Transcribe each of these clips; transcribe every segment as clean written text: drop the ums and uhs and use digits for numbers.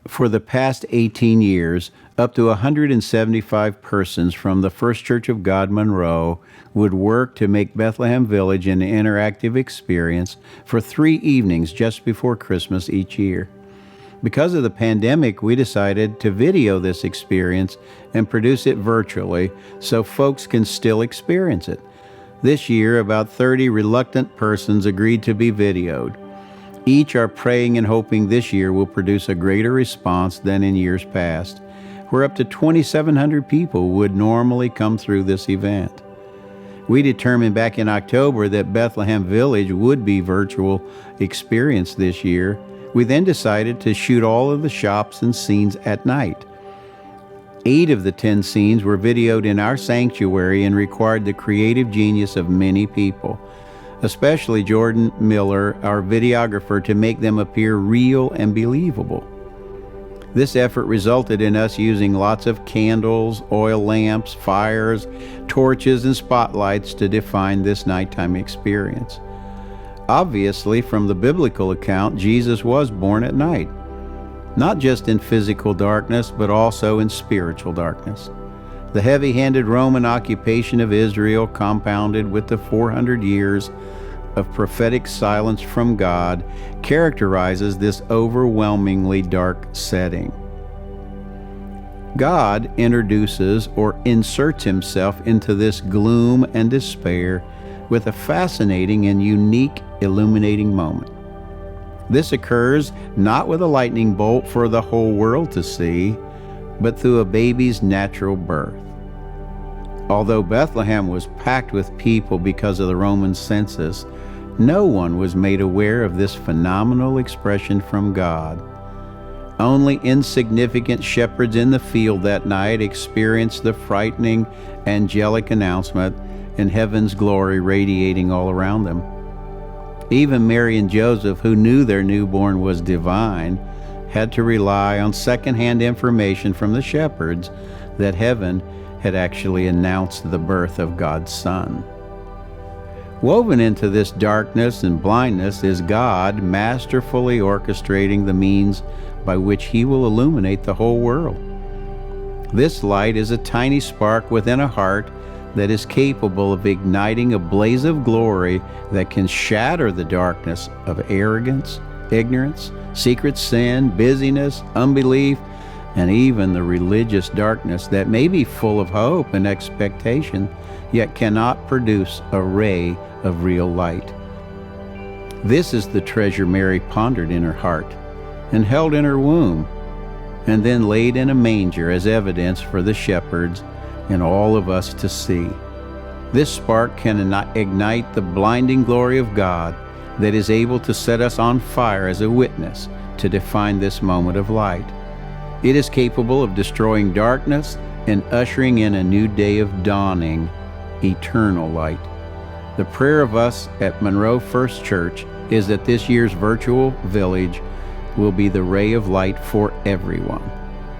For the past 18 years, up to 175 persons from the First Church of God, Monroe, would work to make Bethlehem Village an interactive experience for 3 evenings just before Christmas each year. Because of the pandemic, we decided to video this experience and produce it virtually so folks can still experience it. This year, about 30 reluctant persons agreed to be videoed. Each are praying and hoping this year will produce a greater response than in years past, where up to 2,700 people would normally come through this event. We determined back in October that Bethlehem Village would be virtual experience this year. We then decided to shoot all of the shops and scenes at night. 8 of the 10 scenes were videoed in our sanctuary and required the creative genius of many people, especially Jordan Miller, our videographer, to make them appear real and believable. This effort resulted in us using lots of candles, oil lamps, fires, torches, and spotlights to define this nighttime experience. Obviously, from the biblical account, Jesus was born at night, not just in physical darkness, but also in spiritual darkness. The heavy-handed Roman occupation of Israel, compounded with the 400 years of prophetic silence from God, characterizes this overwhelmingly dark setting. God introduces or inserts himself into this gloom and despair with a fascinating and unique illuminating moment. This occurs not with a lightning bolt for the whole world to see, but through a baby's natural birth. Although Bethlehem was packed with people because of the Roman census, no one was made aware of this phenomenal expression from God. Only insignificant shepherds in the field that night experienced the frightening angelic announcement and heaven's glory radiating all around them. Even Mary and Joseph, who knew their newborn was divine, had to rely on secondhand information from the shepherds that heaven had actually announced the birth of God's Son. Woven into this darkness and blindness is God masterfully orchestrating the means by which he will illuminate the whole world. This light is a tiny spark within a heart that is capable of igniting a blaze of glory that can shatter the darkness of arrogance, ignorance, secret sin, busyness, unbelief, and even the religious darkness that may be full of hope and expectation, yet cannot produce a ray of real light. This is the treasure Mary pondered in her heart and held in her womb, and then laid in a manger as evidence for the shepherds and all of us to see. This spark can ignite the blinding glory of God that is able to set us on fire as a witness to define this moment of light. It is capable of destroying darkness and ushering in a new day of dawning, eternal light. The prayer of us at Monroe First Church is that this year's virtual village will be the ray of light for everyone,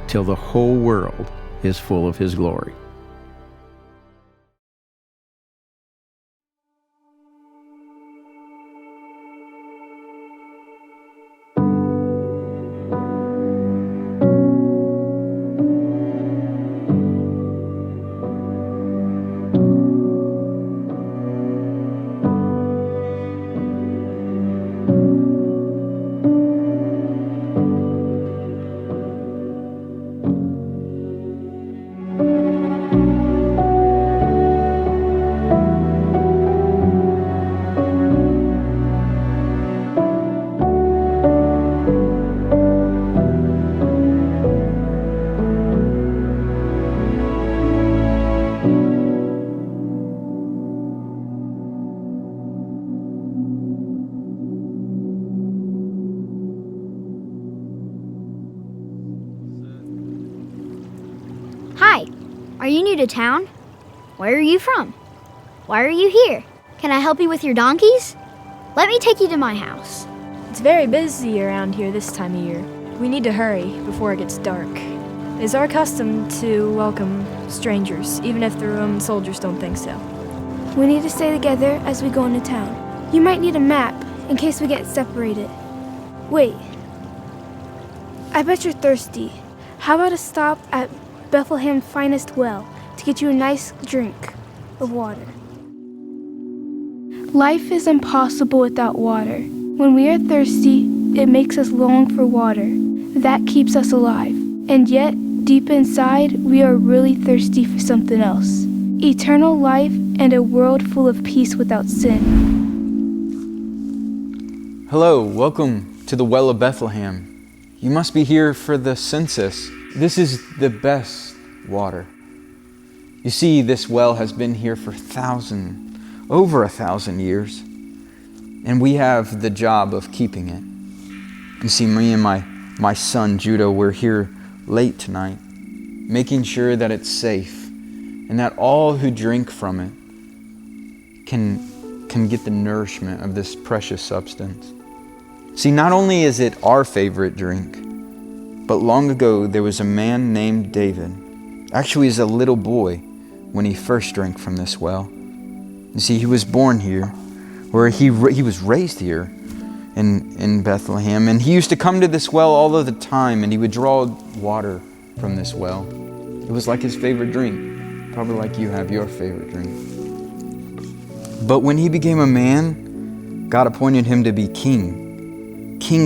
till the whole world is full of his glory. Hi, are you new to town? Where are you from? Why are you here? Can I help you with your donkeys? Let me take you to my house. It's very busy around here this time of year. We need to hurry before it gets dark. It's our custom to welcome strangers, even if the Roman soldiers don't think so. We need to stay together as we go into town. You might need a map in case we get separated. Wait. I bet you're thirsty. How about a stop at Bethlehem's finest well to get you a nice drink of water? Life is impossible without water. When we are thirsty, it makes us long for water. That keeps us alive. And yet, deep inside, we are really thirsty for something else. Eternal life and a world full of peace without sin. Hello, welcome to the Well of Bethlehem. You must be here for the census. This is the best water. You see, this well has been here for over 1,000 years, and we have the job of keeping it. You see, me and my son Judah, we're here late tonight, making sure that it's safe and that all who drink from it can get the nourishment of this precious substance. See, not only is it our favorite drink, but long ago there was a man named David, actually as a little boy, when he first drank from this well. You see, he was born here, where he was raised here in Bethlehem, and he used to come to this well all of the time, and he would draw water from this well. It was like his favorite drink, probably like you have your favorite drink. But when he became a man, God appointed him to be king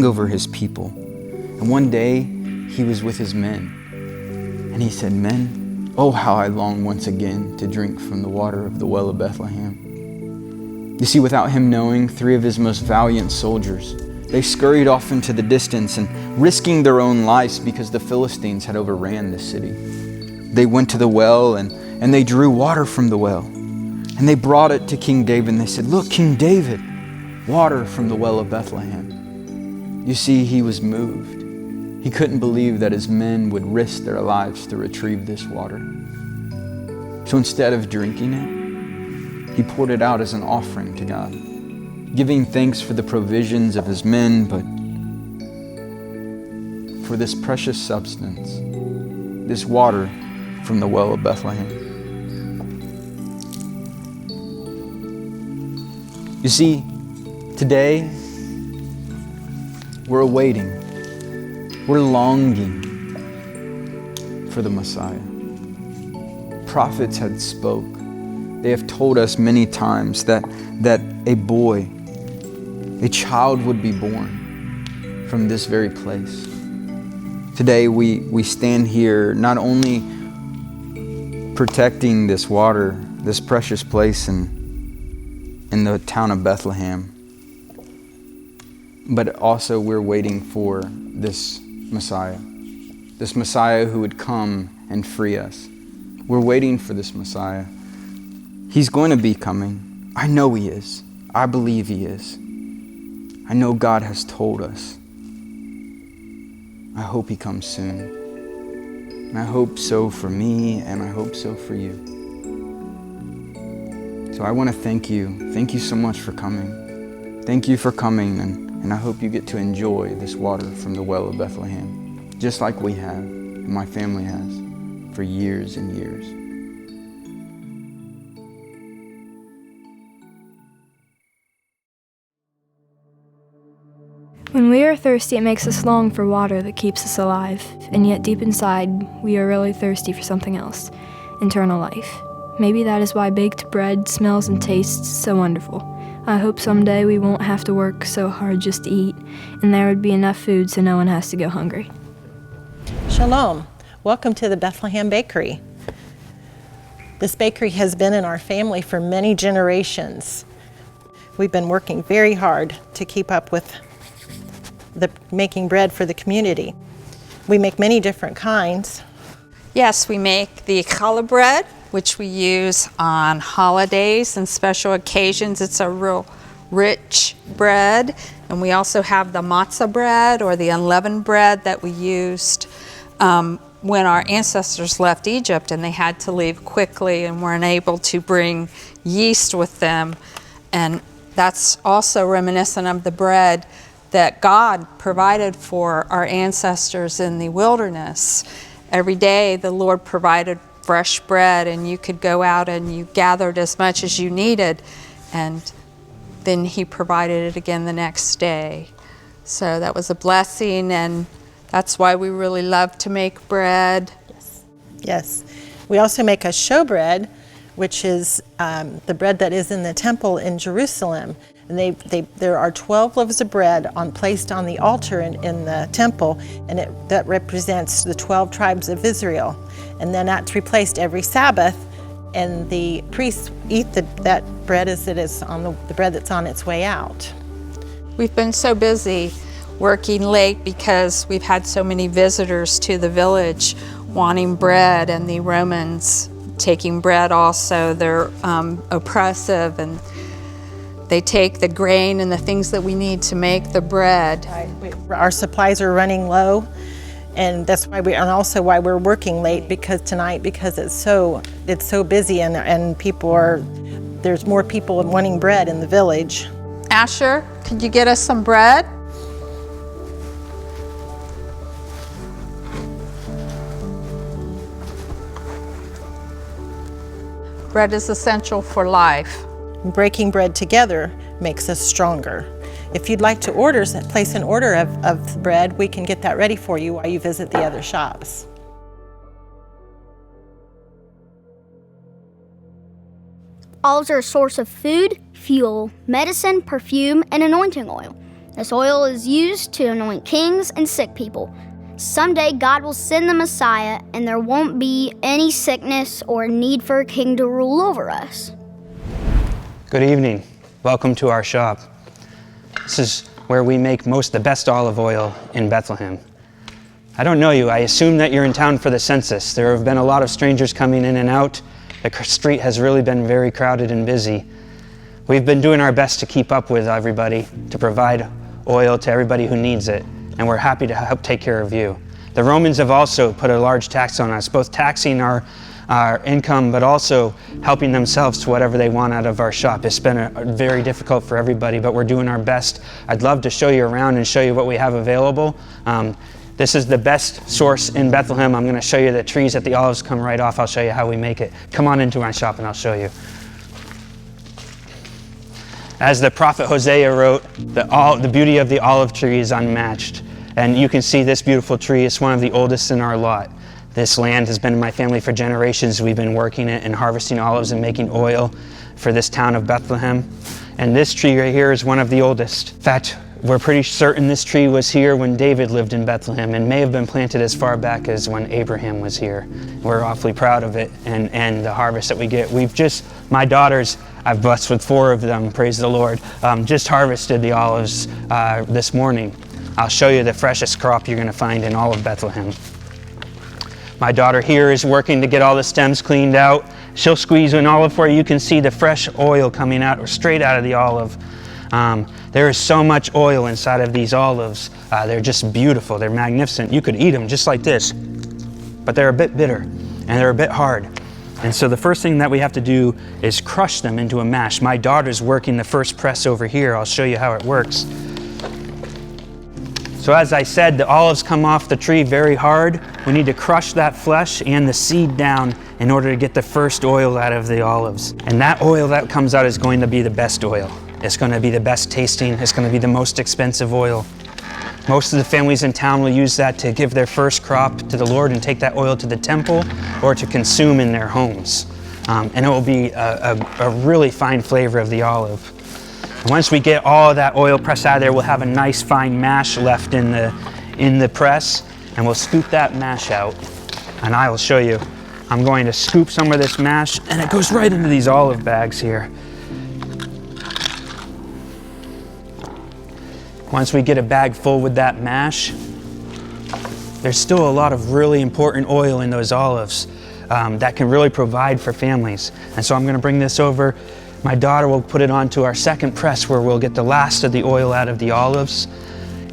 over his people. And one day, he was with his men, and he said, "Men, oh, how I long once again to drink from the water of the well of Bethlehem." You see, without him knowing, 3 of his most valiant soldiers, they scurried off into the distance and risking their own lives because the Philistines had overran the city. They went to the well and they drew water from the well. And they brought it to King David and they said, "Look, King David, water from the well of Bethlehem." You see, he was moved. He couldn't believe that his men would risk their lives to retrieve this water. So instead of drinking it, he poured it out as an offering to God, giving thanks for the provisions of his men, but for this precious substance, this water from the well of Bethlehem. You see, today, we're awaiting, we're longing for the Messiah. Prophets had spoke. They have told us many times that a boy, a child would be born from this very place. Today we stand here not only protecting this water, this precious place in the town of Bethlehem, but also we're waiting for this Messiah who would come and free us. We're waiting for this Messiah. He's going to be coming. I know he is. I believe he is. I know God has told us. I hope he comes soon. And I hope so for me, and I hope so for you. So I want to thank you. Thank you so much for coming. Thank you for coming, and I hope you get to enjoy this water from the well of Bethlehem, just like we have, and my family has, for years and years. When we are thirsty, it makes us long for water that keeps us alive, and yet deep inside, we are really thirsty for something else, eternal life. Maybe that is why baked bread smells and tastes so wonderful. I hope someday we won't have to work so hard just to eat, and there would be enough food so no one has to go hungry. Shalom. Welcome to the Bethlehem Bakery. This bakery has been in our family for many generations. We've been working very hard to keep up with making bread for the community. We make many different kinds. Yes, we make the challah bread, which we use on holidays and special occasions. It's a real rich bread. And we also have the matzah bread, or the unleavened bread that we used when our ancestors left Egypt and they had to leave quickly and weren't able to bring yeast with them. And that's also reminiscent of the bread that God provided for our ancestors in the wilderness. Every day the Lord provided fresh bread, and you could go out and you gathered as much as you needed, and then he provided it again the next day. So that was a blessing, and That's why we really love to make bread. Yes. We also make a showbread, which is the bread that is in the temple in Jerusalem. And there are 12 loaves of bread placed on the altar in the temple, and that represents the 12 tribes of Israel. And then that's replaced every Sabbath, and the priests eat that bread as it is on the bread that's on its way out. We've been so busy working late because we've had so many visitors to the village wanting bread, and the Romans taking bread also. They're oppressive, and they take the grain and the things that we need to make the bread. Our supplies are running low, and that's why also why we're working late because it's so busy, and there's more people wanting bread in the village. Asher, could you get us some bread? Bread is essential for life. Breaking bread together makes us stronger. If you'd like to place an order of bread, we can get that ready for you while you visit the other shops. Olives are a source of food, fuel, medicine, perfume, and anointing oil. This oil is used to anoint kings and sick people. Someday God will send the Messiah, and there won't be any sickness or need for a king to rule over us. Good evening. Welcome to our shop. This is where we make the best olive oil in Bethlehem. I don't know you. I assume that you're in town for the census. There have been a lot of strangers coming in and out. The street has really been very crowded and busy. We've been doing our best to keep up with everybody, to provide oil to everybody who needs it, and we're happy to help take care of you. The Romans have also put a large tax on us, both taxing our income, but also helping themselves to whatever they want out of our shop. It's been very difficult for everybody, but we're doing our best. I'd love to show you around and show you what we have available. This is the best source in Bethlehem. I'm going to show you the trees that the olives come right off. I'll show you how we make it. Come on into my shop and I'll show you. As the prophet Hosea wrote, the beauty of the olive tree is unmatched. And you can see this beautiful tree. It's one of the oldest in our lot. This land has been in my family for generations. We've been working it and harvesting olives and making oil for this town of Bethlehem. And this tree right here is one of the oldest. In fact, we're pretty certain this tree was here when David lived in Bethlehem and may have been planted as far back as when Abraham was here. We're awfully proud of it and the harvest that we get. My daughters, I've blessed with 4 of them, praise the Lord, just harvested the olives this morning. I'll show you the freshest crop you're going to find in all of Bethlehem. My daughter here is working to get all the stems cleaned out. She'll squeeze an olive for you. You can see the fresh oil coming out or straight out of the olive. There is so much oil inside of these olives. They're just beautiful. They're magnificent. You could eat them just like this, but they're a bit bitter and they're a bit hard. And so the first thing that we have to do is crush them into a mash. My daughter's working the first press over here. I'll show you how it works. So as I said, the olives come off the tree very hard. We need to crush that flesh and the seed down in order to get the first oil out of the olives. And that oil that comes out is going to be the best oil. It's going to be the best tasting. It's going to be the most expensive oil. Most of the families in town will use that to give their first crop to the Lord and take that oil to the temple or to consume in their homes. And it will be a really fine flavor of the olive. Once we get all of that oil pressed out of there, we'll have a nice fine mash left in the press, and we'll scoop that mash out. And I will show you. I'm going to scoop some of this mash, and it goes right into these olive bags here. Once we get a bag full with that mash, there's still a lot of really important oil in those olives that can really provide for families. And so I'm going to bring this over. My daughter will put it onto our second press where we'll get the last of the oil out of the olives.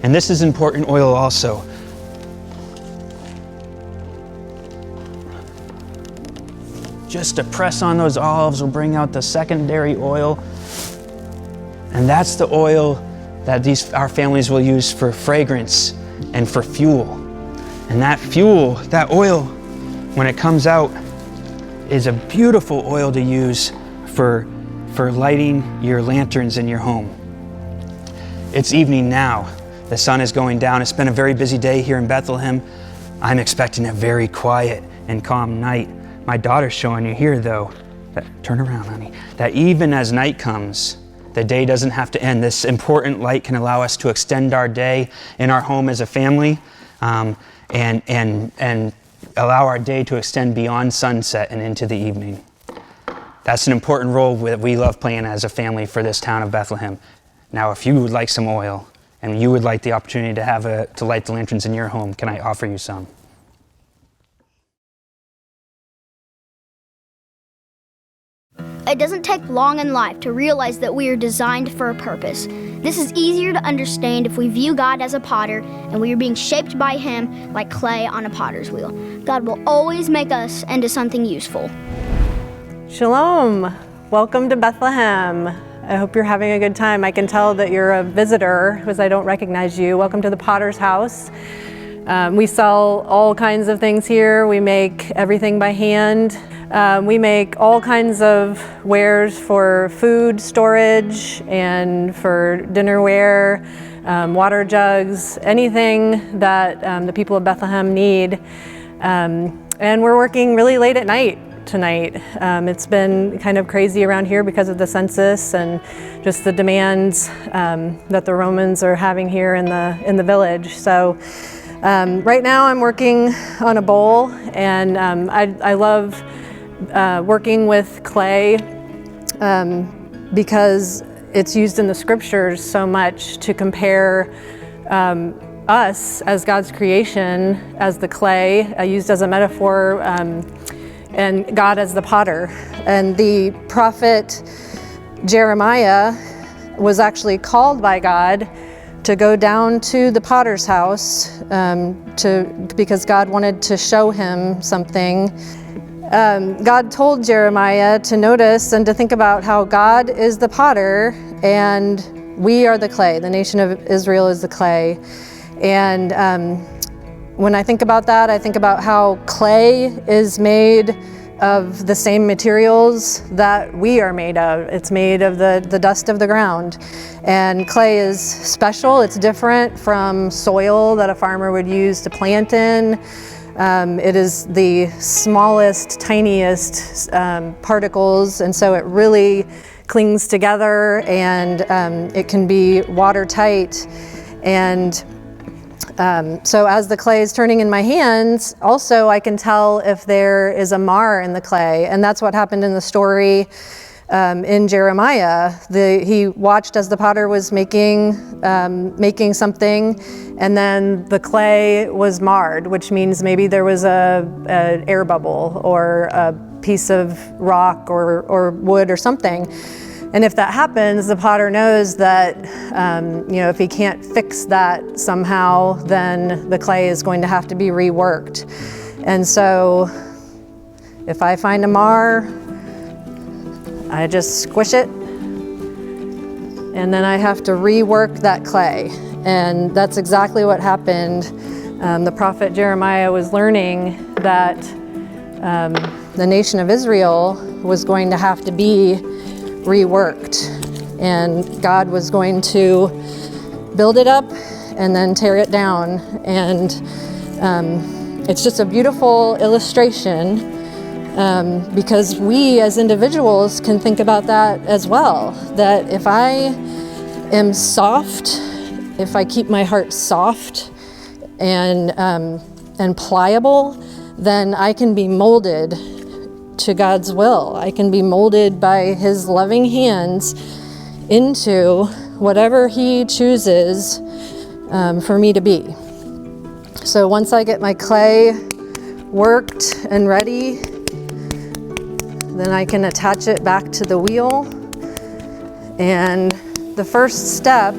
And this is important oil also. Just to press on those olives will bring out the secondary oil. And that's the oil that our families will use for fragrance and for fuel. And that fuel, that oil, when it comes out, is a beautiful oil to use for lighting your lanterns in your home. It's evening now, The sun is going down. It's been a very busy day here in Bethlehem. I'm expecting a very quiet and calm night. My daughter's showing you here, though, turn around, honey, that even as night comes, the day doesn't have to end. This important light can allow us to extend our day in our home as a family, and allow our day to extend beyond sunset and into the evening. That's an important role that we love playing as a family for this town of Bethlehem. Now, if you would like some oil and you would like the opportunity to light the lanterns in your home, can I offer you some? It doesn't take long in life to realize that we are designed for a purpose. This is easier to understand if we view God as a potter and we are being shaped by Him like clay on a potter's wheel. God will always make us into something useful. Shalom. Welcome to Bethlehem. I hope you're having a good time. I can tell that you're a visitor because I don't recognize you. Welcome to the Potter's House. We sell all kinds of things here. We make everything by hand. We make all kinds of wares for food storage and for dinnerware, water jugs, anything that the people of Bethlehem need. And we're working really late at night tonight. It's been kind of crazy around here because of the census and just the demands that the Romans are having here in the village. So right now I'm working on a bowl, and I love working with clay because it's used in the scriptures so much to compare us as God's creation as the clay, used as a metaphor, and God as the potter. And the prophet Jeremiah was actually called by God to go down to the potter's house because God wanted to show him something. God told Jeremiah to notice and to think about how God is the potter and we are the clay. The nation of Israel is the clay. And when I think about that, I think about how clay is made of the same materials that we are made of. It's made of the dust of the ground. And clay is special. It's different from soil that a farmer would use to plant in. It is the smallest, tiniest particles, and so it really clings together, and it can be watertight. And so as the clay is turning in my hands, also I can tell if there is a mar in the clay, and that's what happened in the story in Jeremiah. He watched as the potter was making something, and then the clay was marred, which means maybe there was an air bubble or a piece of rock or wood or something. And if that happens, the potter knows that if he can't fix that somehow, then the clay is going to have to be reworked. And so if I find a mar, I just squish it, and then I have to rework that clay. And that's exactly what happened. The prophet Jeremiah was learning that the nation of Israel was going to have to be reworked, and God was going to build it up and then tear it down. And it's just a beautiful illustration because we as individuals can think about that as well, that if I am soft, if I keep my heart soft and pliable, then I can be molded to God's will. I can be molded by His loving hands into whatever He chooses for me to be. So once I get my clay worked and ready, then I can attach it back to the wheel. And the first step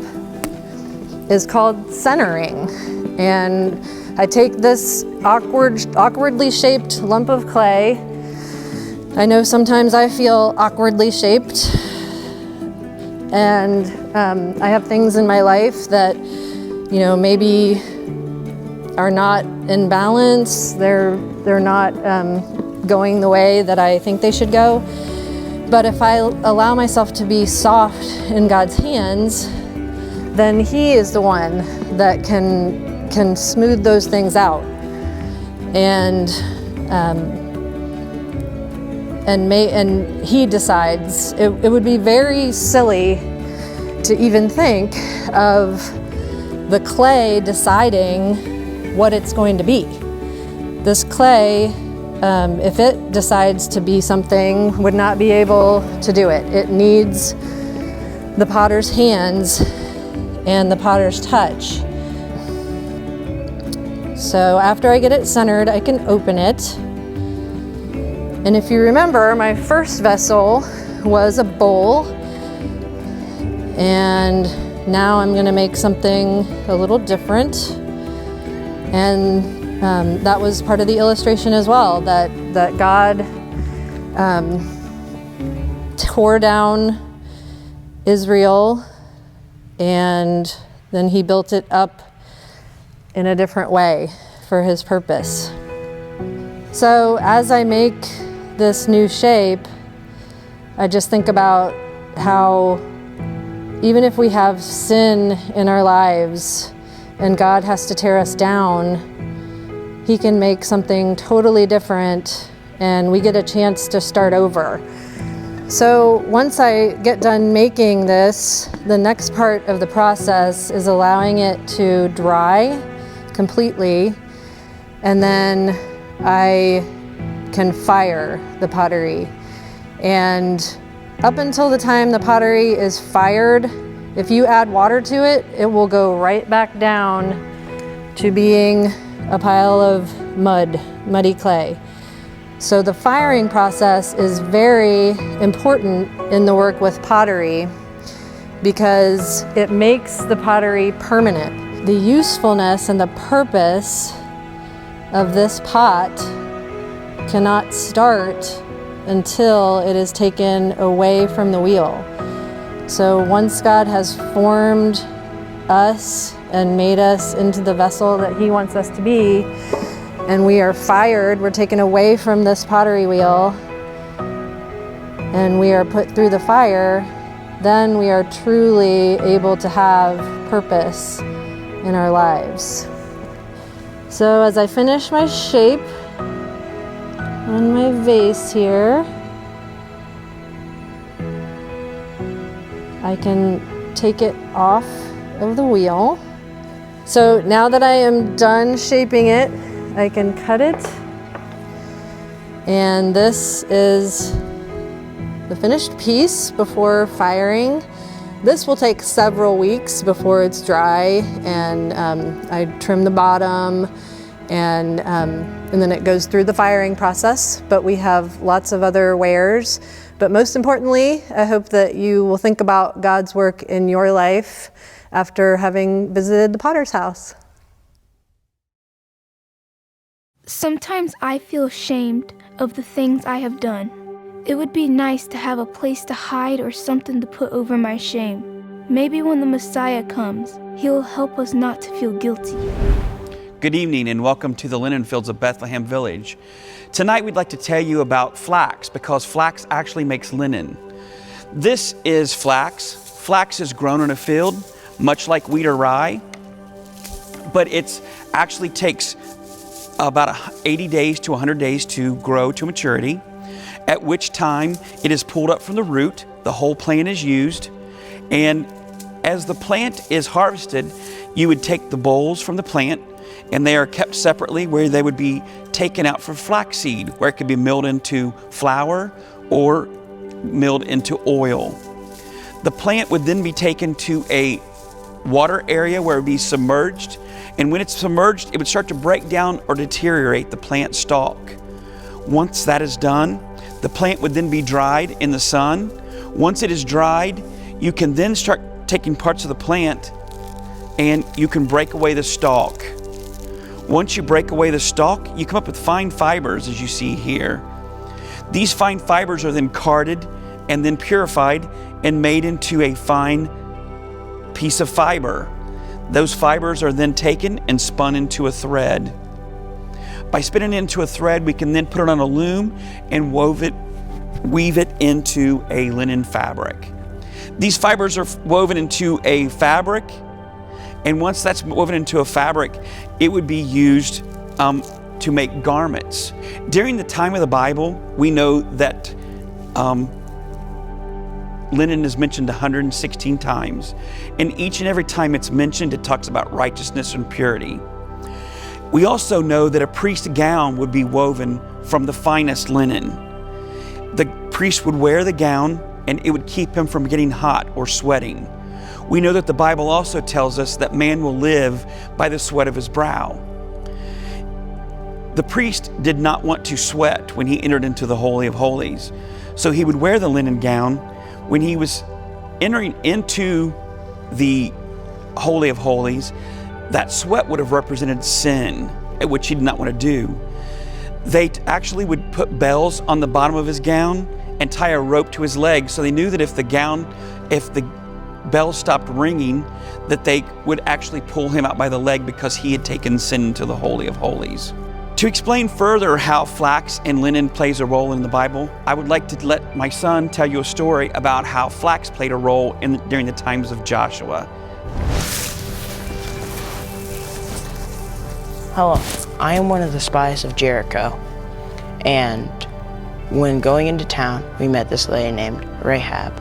is called centering. And I take this awkwardly shaped lump of clay. I know sometimes I feel awkwardly shaped, and I have things in my life that, maybe are not in balance. They're not going the way that I think they should go. But if I allow myself to be soft in God's hands, then He is the one that can smooth those things out. And He decides. It would be very silly to even think of the clay deciding what it's going to be. This clay, if it decides to be something, would not be able to do it. It needs the potter's hands and the potter's touch. So after I get it centered, I can open it. And if you remember, my first vessel was a bowl. And now I'm going to make something a little different. And that was part of the illustration as well, that God tore down Israel and then He built it up in a different way for His purpose. So as I make this new shape, I just think about how even if we have sin in our lives and God has to tear us down, He can make something totally different and we get a chance to start over. So once I get done making this, the next part of the process is allowing it to dry completely, and then I can fire the pottery. And up until the time the pottery is fired, if you add water to it, it will go right back down to being a pile of muddy clay. So the firing process is very important in the work with pottery because it makes the pottery permanent. The usefulness and the purpose of this pot cannot start until it is taken away from the wheel. So once God has formed us and made us into the vessel that He wants us to be, and we are fired, we're taken away from this pottery wheel, and we are put through the fire, then we are truly able to have purpose in our lives. So as I finish my shape on my vase here, I can take it off of the wheel. So now that I am done shaping it, I can cut it. And this is the finished piece before firing. This will take several weeks before it's dry, and I trim the bottom, and then it goes through the firing process. But we have lots of other wares. But most importantly, I hope that you will think about God's work in your life after having visited the Potter's house. Sometimes I feel ashamed of the things I have done. It would be nice to have a place to hide or something to put over my shame. Maybe when the Messiah comes, He will help us not to feel guilty. Good evening and welcome to the linen fields of Bethlehem Village. Tonight we'd like to tell you about flax, because flax actually makes linen. This is flax. Flax is grown in a field, much like wheat or rye, but it actually takes about 80 days to 100 days to grow to maturity, at which time it is pulled up from the root, the whole plant is used, and as the plant is harvested, you would take the bolls from the plant, and they are kept separately where they would be taken out for flaxseed, where it could be milled into flour or milled into oil. The plant would then be taken to a water area where it would be submerged, and when it's submerged, it would start to break down or deteriorate the plant stalk. Once that is done, the plant would then be dried in the sun. Once it is dried, you can then start taking parts of the plant and you can break away the stalk. Once you break away the stalk, you come up with fine fibers, as you see here. These fine fibers are then carded and then purified and made into a fine piece of fiber. Those fibers are then taken and spun into a thread. By spinning it into a thread, we can then put it on a loom and weave it into a linen fabric. These fibers are woven into a fabric And once that's woven into a fabric, it would be used to make garments. During the time of the Bible, we know that linen is mentioned 116 times. And each and every time it's mentioned, it talks about righteousness and purity. We also know that a priest's gown would be woven from the finest linen. The priest would wear the gown and it would keep him from getting hot or sweating. We know that the Bible also tells us that man will live by the sweat of his brow. The priest did not want to sweat when he entered into the Holy of Holies. So he would wear the linen gown. When he was entering into the Holy of Holies, that sweat would have represented sin, which he did not want to do. They actually would put bells on the bottom of his gown and tie a rope to his legs, so they knew that if the bell stopped ringing, that they would actually pull him out by the leg because he had taken sin into the Holy of Holies. To explain further how flax and linen plays a role in the Bible, I would like to let my son tell you a story about how flax played a role during the times of Joshua. Hello, I am one of the spies of Jericho, and when going into town, we met this lady named Rahab,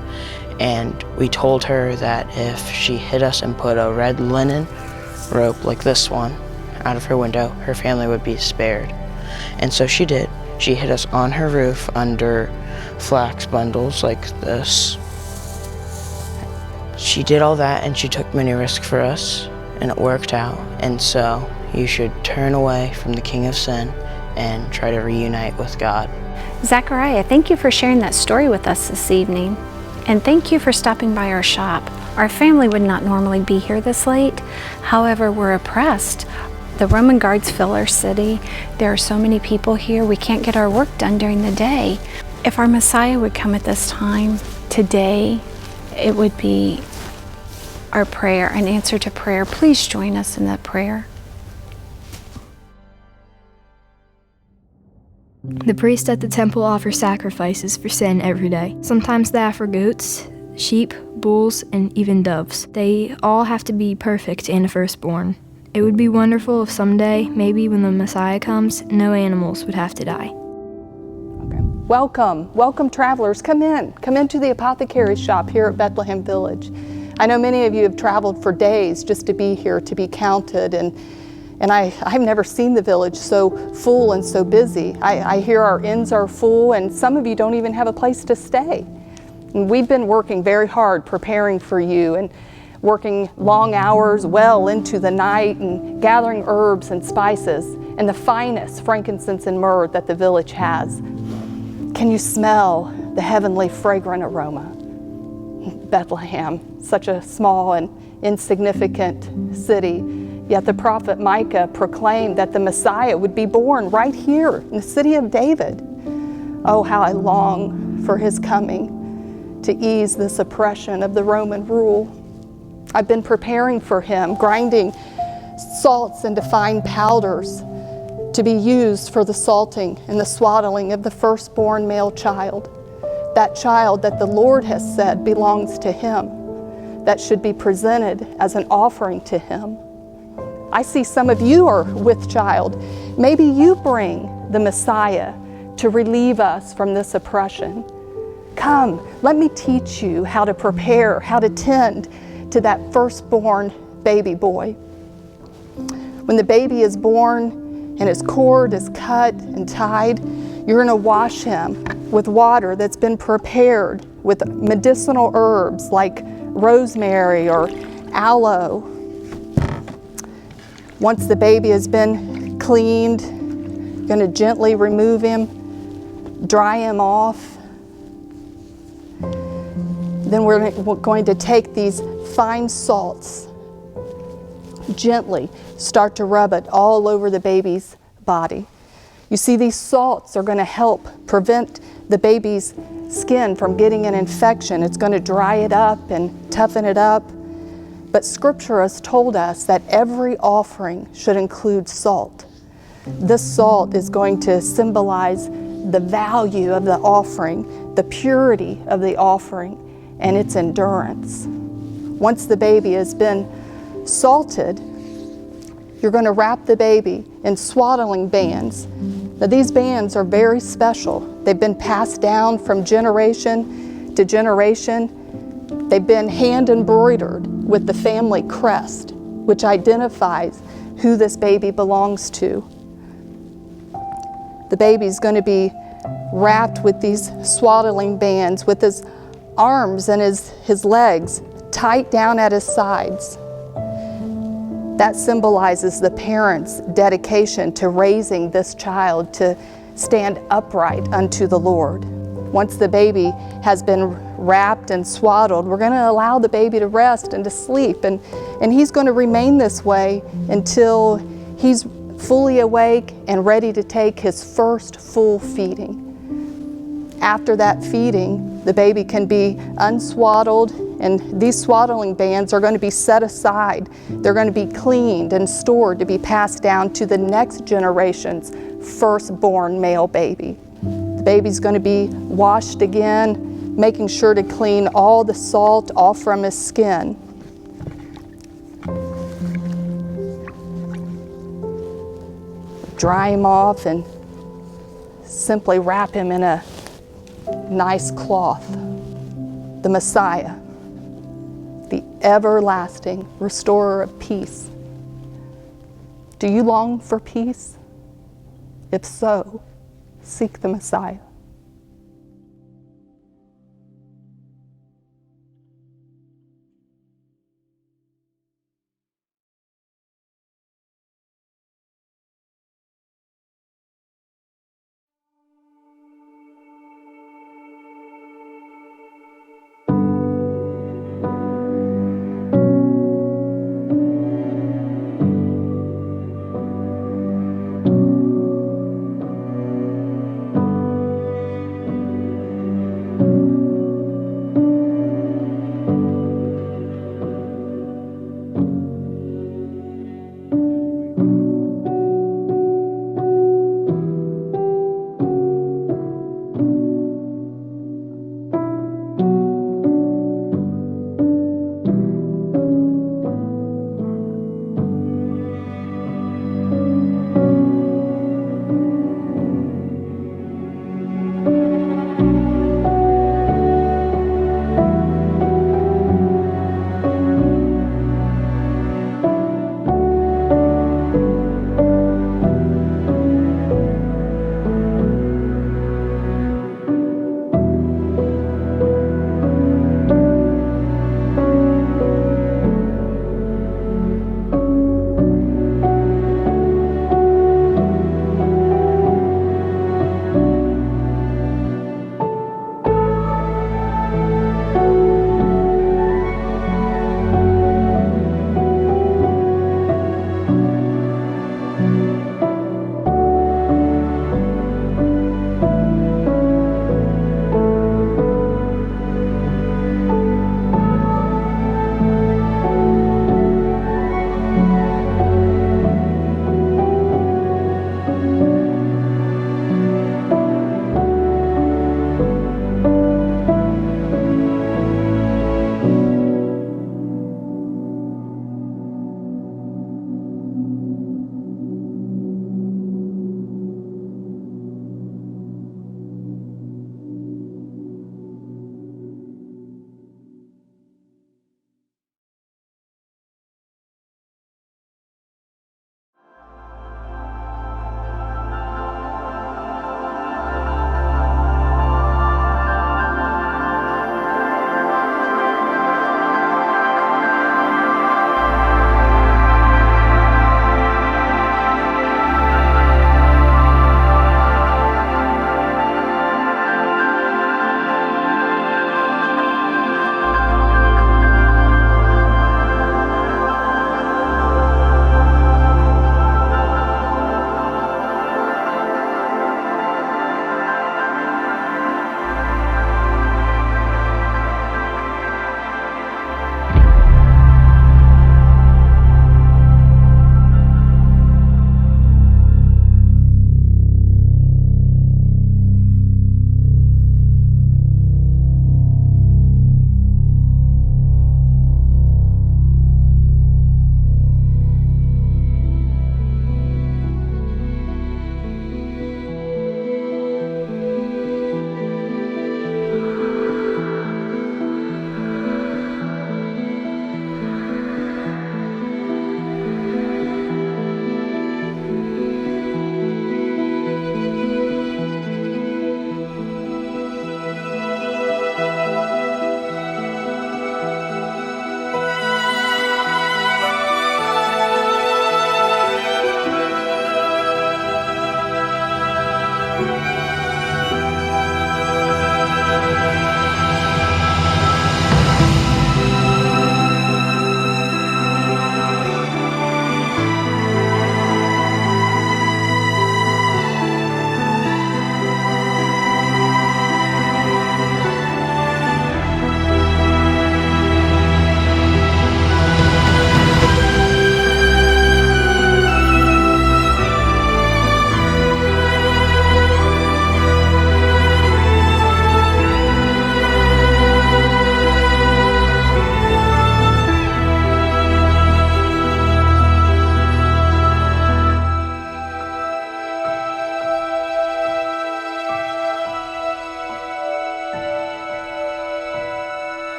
and we told her that if she hit us and put a red linen rope like this one out of her window, her family would be spared. And so she did. She hid us on her roof under flax bundles like this. She did all that and she took many risks for us, and it worked out. And so you should turn away from the king of sin and try to reunite with God. Zachariah, thank you for sharing that story with us this evening. And thank you for stopping by our shop. Our family would not normally be here this late. However, we're oppressed. The Roman guards fill our city. There are so many people here, we can't get our work done during the day. If our Messiah would come at this time, today, it would be our prayer, an answer to prayer. Please join us in that prayer. The priest at the temple offers sacrifices for sin every day. Sometimes they offer goats, sheep, bulls, and even doves. They all have to be perfect and a firstborn. It would be wonderful if someday, maybe when the Messiah comes, no animals would have to die. Okay. Welcome travelers. Come into the apothecary shop here at Bethlehem Village. I know many of you have traveled for days just to be here, to be counted, and I've never seen the village so full and so busy. I hear our inns are full, and some of you don't even have a place to stay. And we've been working very hard preparing for you, and working long hours well into the night and gathering herbs and spices and the finest frankincense and myrrh that the village has. Can you smell the heavenly fragrant aroma? Bethlehem, such a small and insignificant city, yet the prophet Micah proclaimed that the Messiah would be born right here in the city of David. Oh, how I long for his coming to ease this oppression of the Roman rule. I've been preparing for him, grinding salts into fine powders to be used for the salting and the swaddling of the firstborn male child. That child that the Lord has said belongs to him, that should be presented as an offering to him. I see some of you are with child. Maybe you bring the Messiah to relieve us from this oppression. Come, let me teach you how to prepare, how to tend to that firstborn baby boy. When the baby is born and his cord is cut and tied, you're going to wash him with water that's been prepared with medicinal herbs like rosemary or aloe. Once the baby has been cleaned, you're going to gently remove him, dry him off. Then we're going to take these fine salts, gently start to rub it all over the baby's body. You see, these salts are going to help prevent the baby's skin from getting an infection. It's going to dry it up and toughen it up. But Scripture has told us that every offering should include salt. This salt is going to symbolize the value of the offering, the purity of the offering, and its endurance. Once the baby has been salted. You're going to wrap the baby in swaddling bands. Now, these bands are very special. They've been passed down from generation to generation. They've been hand embroidered with the family crest, which identifies who this baby belongs to. The baby's going to be wrapped with these swaddling bands, with his arms and his legs tight down at his sides. That symbolizes the parents' dedication to raising this child to stand upright unto the Lord. Once the baby has been wrapped and swaddled, we're going to allow the baby to rest and to sleep, and he's going to remain this way until he's fully awake and ready to take his first full feeding. After that feeding, the baby can be unswaddled, and these swaddling bands are going to be set aside. They're going to be cleaned and stored to be passed down to the next generation's firstborn male baby. The baby's going to be washed again, making sure to clean all the salt off from his skin. Dry him off and simply wrap him in a nice cloth. The Messiah, the everlasting restorer of peace. Do you long for peace? If so, seek the Messiah.